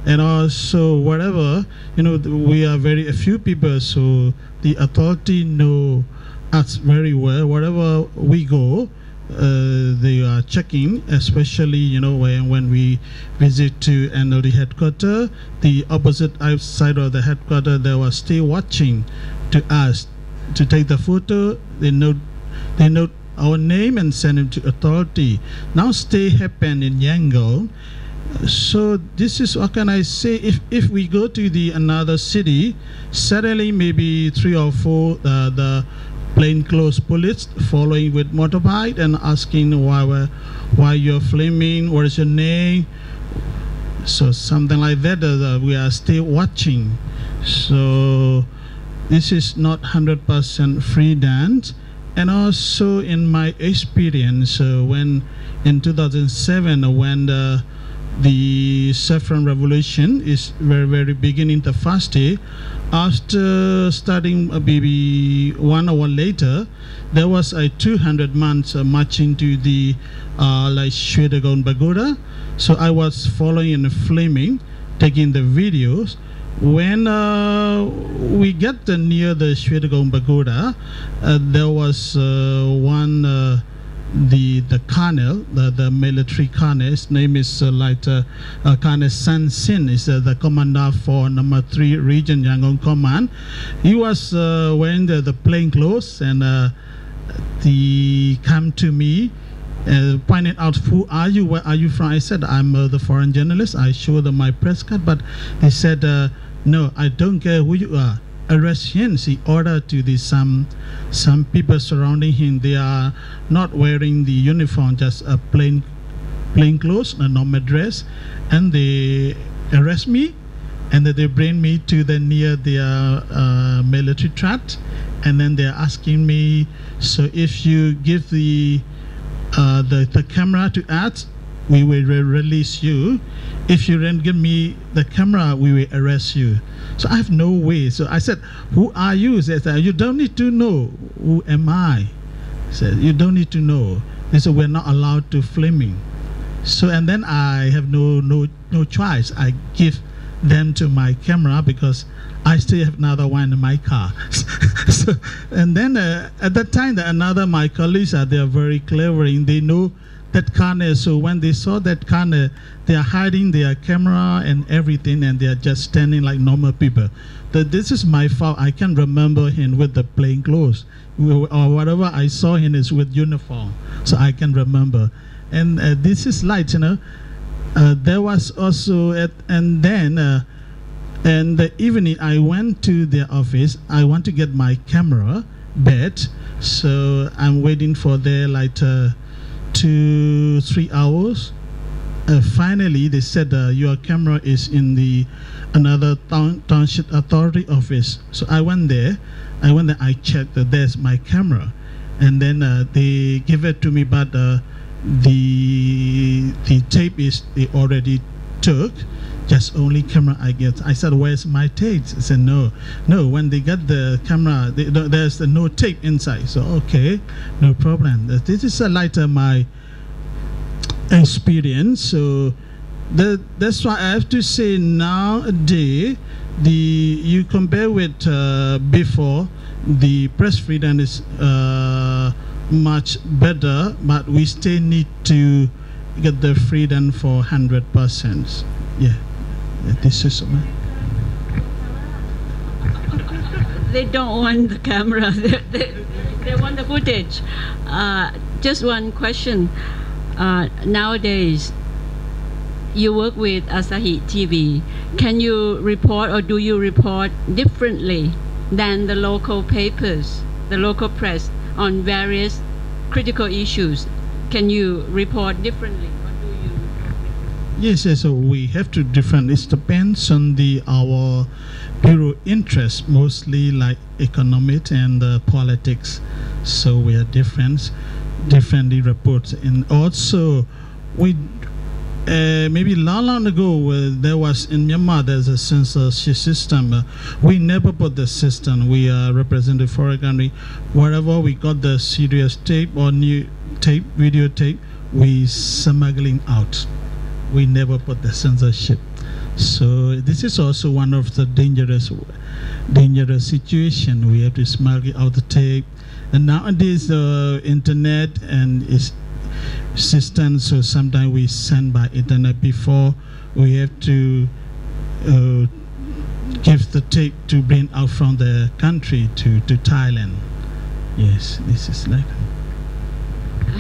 and also whatever, we are very a few people, so the authority know us very well. Wherever we go, they are checking, especially when we visit to NLD headquarters, the opposite side of the headquarters, they were still watching to us to take the photo. They note our name and send it to authority. Now stay happened in Yangon. So this is, what can I say, if we go to the another city, suddenly maybe 3 or 4 the plainclothes police following with motorbike and asking why you're filming, what is your name, so something like that. We are still watching. So this is not 100% freedom. And also in my experience, when in 2007 when the saffron revolution is very beginning the first day, after starting maybe 1 hour later, there was a 200 months marching to the like Shwedagon Pagoda. So I was following and filming, taking the videos. When we get near the Shwedagon Pagoda, there was one the colonel, the military colonel. His name is Colonel San Sin, is the commander for number 3 region Yangon Command. He was wearing the plain clothes, and he came to me, pointed out, who are you, where are you from? I said, I'm the foreign journalist. I showed them my press card, but he said, no, I don't care who you are. Arrest him. He ordered to the some people surrounding him. They are not wearing the uniform, just a plain clothes, a normal dress, and they arrest me, and then they bring me to the near their military tract, and then they're asking me, so if you give the camera to us, we will release you. If you don't give me the camera, we will arrest you. So I have no way. So I said, who are you? He said, you don't need to know. Who am I? He said, you don't need to know. They said, we're not allowed to filming. So, and then I have no choice. I give them to my camera because I still have another one in my car. So, and then at that time, another my colleagues they are very clever, and they know that corner. So when they saw that corner, they are hiding their camera and everything, and they are just standing like normal people. This is my fault. I can remember him with the plain clothes, or whatever I saw him is with uniform, so I can remember. And this is light, you know. There was also and then in the evening I went to their office. I want to get my camera back, so I'm waiting for their like 2-3 hours. Finally, they said your camera is in the another township authority office. So I went there. I checked that there's my camera, and then they give it to me, but the tape is they already took. Just only camera I get. I said, where's my tape? I said, no. When they got the camera, there's no tape inside. So okay, no problem. This is a lighter my experience. So that's why I have to say nowadays, you compare with before, the press freedom is much better, but we still need to get the freedom for 100%. Yeah. This is they don't want the camera. They want the footage. Just one question. Nowadays, you work with Asahi TV. Can you report, or do you report differently than the local papers, the local press, on various critical issues? Can you report differently? Yes, so we have to different. It depends on our bureau interest, mostly like economic and politics. So we are differently reports. And also, we maybe long ago there was in Myanmar there's a censorship system. We never put the system. We represent the foreign country. Wherever we got the serious tape or new tape, videotape, we smuggling out. We never put the censorship. So this is also one of the dangerous situation. We have to smuggle out the tape. And nowadays the internet and its system, so sometimes we send by internet. Before we have to give the tape to bring out from the country to Thailand. Yes, this is like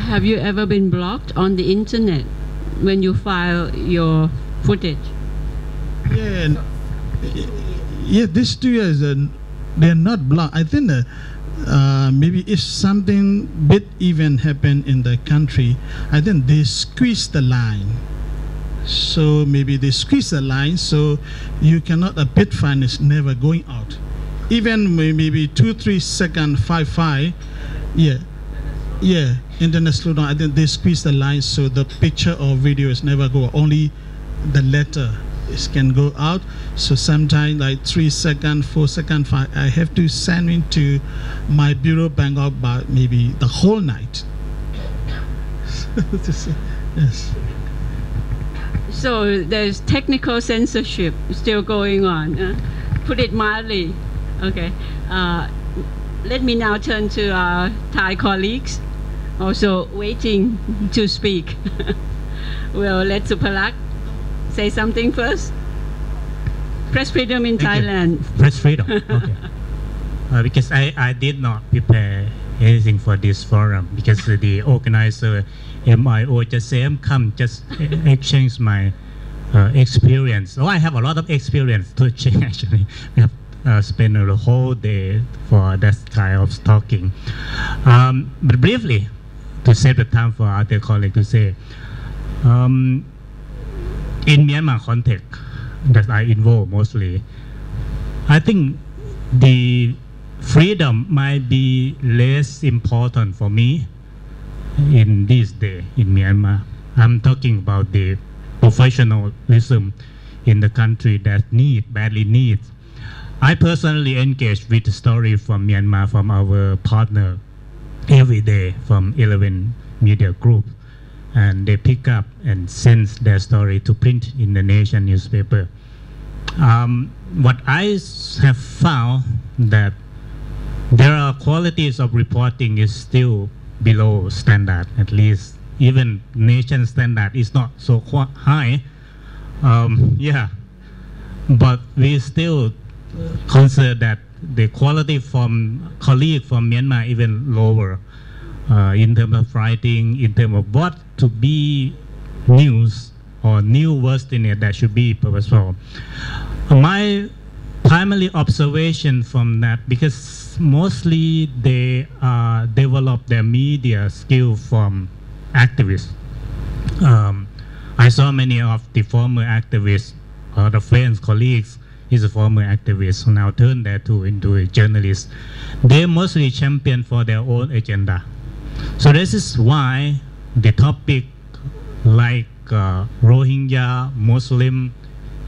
Have you ever been blocked on the internet when you file your footage? Yeah, yeah. These 2 years, they're not blocked. I think maybe if something big event happen in the country, I think they squeeze the line. So maybe they squeeze the line, so you cannot, a bit fine is never going out. Even maybe 2-3 seconds, 5, yeah, internet slow down. I think they squeeze the line, so the picture or video is never go. Only the letter can go out. So sometimes like 3 seconds, 4 seconds, 5, I have to send into my bureau Bangkok, but maybe the whole night. Yes. So there's technical censorship still going on. Put it mildly. Okay. Let me now turn to our Thai colleagues, also waiting to speak. We'll let Supalak say something first. Press freedom in Thailand. Press freedom. Okay. Because I did not prepare anything for this forum, because the organizer MIO just say, come, just exchange my experience. Oh, I have a lot of experience to exchange actually. We have spent the whole day for that kind of talking. But briefly, to save the time for other colleagues to say, in Myanmar context that I involve mostly, I think the freedom might be less important for me in this day in Myanmar. I'm talking about the professionalism in the country that badly needs. I personally engage with the story from Myanmar from our partner every day from 11 media group, and they pick up and send their story to print in the nation newspaper. What I have found that there are qualities of reporting is still below standard, at least even nation standard is not so high. But we still consider that the quality from colleagues from Myanmar even lower in terms of writing, in terms of what to be news or new words in it that should be purposeful. My primary observation from that, because mostly they develop their media skill from activists. I saw many of the former activists, the friends, colleagues, is a former activist who now turned that into a journalist. They mostly champion for their own agenda. So this is why the topic like Rohingya, Muslim,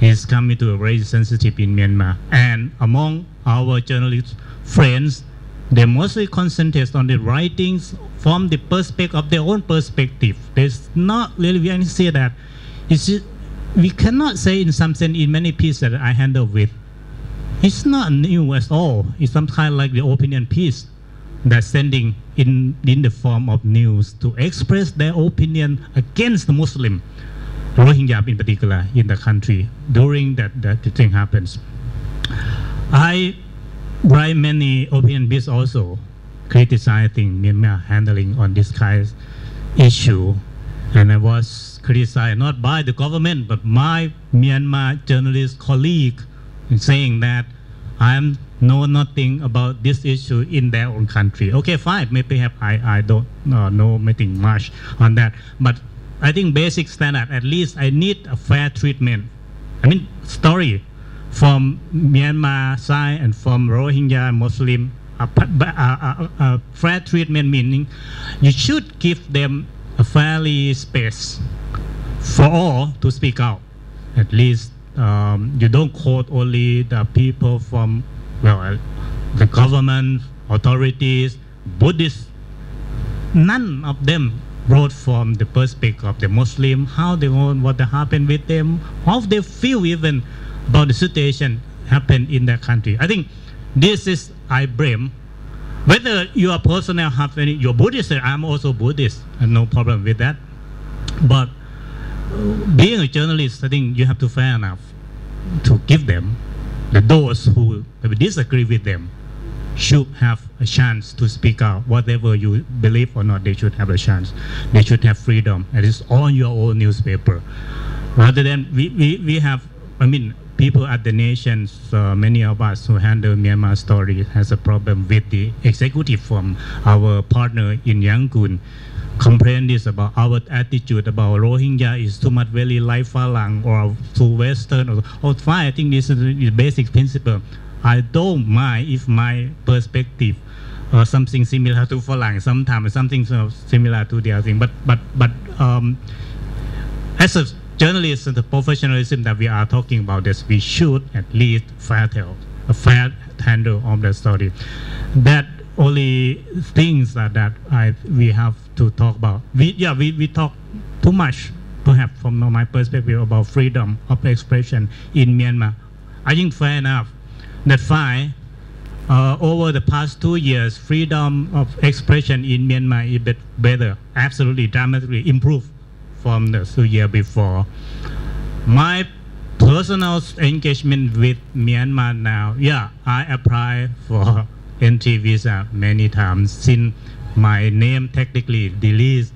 is coming to a very sensitive in Myanmar. And among our journalist friends, they mostly concentrate on the writings from the perspective of their own perspective. There's not really, we can say that, we cannot say in some sense in many pieces that I handle with, it's not new at all. It's some kind of like the opinion piece that's sending in the form of news to express their opinion against the Muslim, Rohingya in particular, in the country during that thing happens. I write many opinion pieces also criticizing Myanmar handling on this kind of issue, and I was criticized not by the government but my Myanmar journalist colleague saying that I know nothing about this issue in their own country. Okay, fine, maybe I don't know anything much on that, but I think basic standard, at least I need a fair treatment. I mean, story from Myanmar side and from Rohingya Muslim, a fair treatment meaning you should give them a fairly space for all to speak out. At least you don't quote only the people from, well, the government, authorities, Buddhists. None of them wrote from the perspective of the Muslim, how they want, what happened with them, how they feel even about the situation happened in their country. I think this is, I blame, whether you are personally have any, you're Buddhist, I'm also Buddhist, and no problem with that. But being a journalist, I think you have to fair enough to give them, those who disagree with them, should have a chance to speak out. Whatever you believe or not, they should have a chance. They should have freedom. And it's on your own newspaper. Rather than we have, I mean, people at the nations, many of us who handle Myanmar story has a problem with the executive from our partner in Yangon. Complain this about our attitude about Rohingya is too much very like Falang or too Western or fine. I think this is the basic principle. I don't mind if my perspective or something similar to Falang, sometimes something similar to the other thing. But as a journalist and the professionalism that we are talking about this, we should at least a fair handle of the story. That only things that we have to talk about. We talk too much, perhaps from my perspective, about freedom of expression in Myanmar. I think fair enough. That fine. Over the past 2 years, freedom of expression in Myanmar is better, absolutely dramatically improved from the 2 years before. My personal engagement with Myanmar now, I apply for entry visa many times since my name technically deleted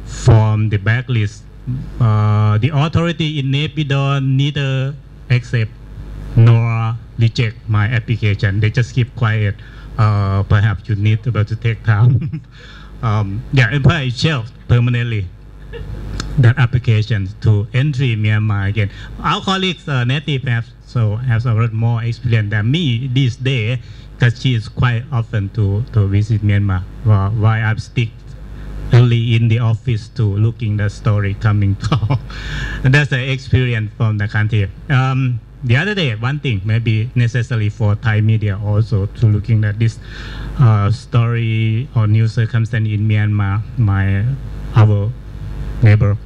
from the backlist. The authority in Naypyidaw neither accept nor reject my application. They just keep quiet. Perhaps you need to take time. Empire shelved permanently that application to entry Myanmar again. Our colleagues, native, have a lot more experience than me these days, because she is quite often to visit Myanmar, while I'm stick early in the office to looking the story coming through. That's the experience from the country. The other day, one thing maybe necessary for Thai media also to looking at this story or new circumstance in Myanmar. Our neighbor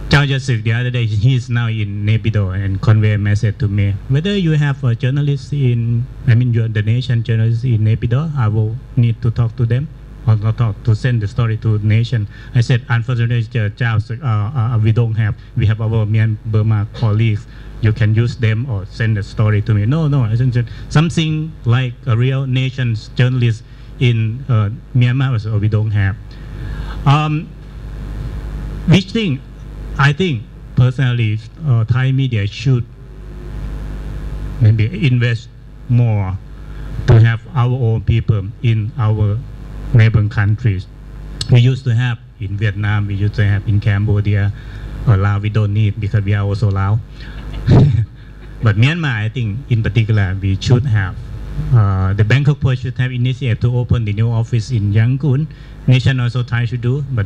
Chao Yasik, the other day, he is now in Naypyidaw and convey a message to me. Whether you have a journalist you're the nation journalist in Naypyidaw, I will need to talk to them or not talk to send the story to the nation. I said, unfortunately, Chao, we don't have. We have our Burma colleagues. You can use them or send the story to me. No, something like a real nation's journalist in Myanmar, so we don't have. Which thing? I think personally, Thai media should maybe invest more to have our own people in our neighboring countries. We used to have in Vietnam, we used to have in Cambodia, or Laos we don't need because we are also Laos. But Myanmar, I think in particular, we should have. The Bangkok Post should have initiated to open the new office in Yangon. Nation also tries to do, but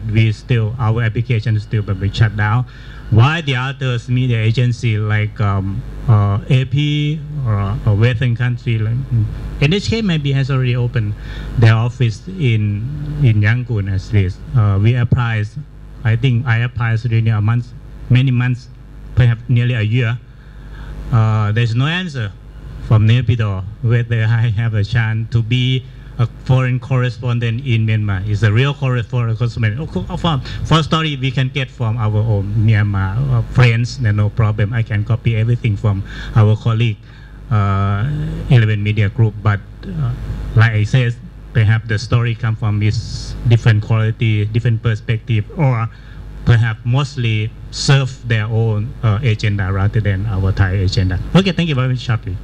our application is still be shut down. Why the others media agency like AP or Western country like NHK maybe has already opened their office in Yangon at least. We applied. I think I applied during many months, perhaps nearly a year. There's no answer from Naypyidaw whether I have a chance to be a foreign correspondent in Myanmar. Is a real foreign correspondent. For story we can get from our own Myanmar friends, no problem. I can copy everything from our colleague 11 Media Group. But like I said, perhaps the story come from this different quality, different perspective, or perhaps mostly serve their own agenda rather than our Thai agenda. Okay, thank you very much, shortly.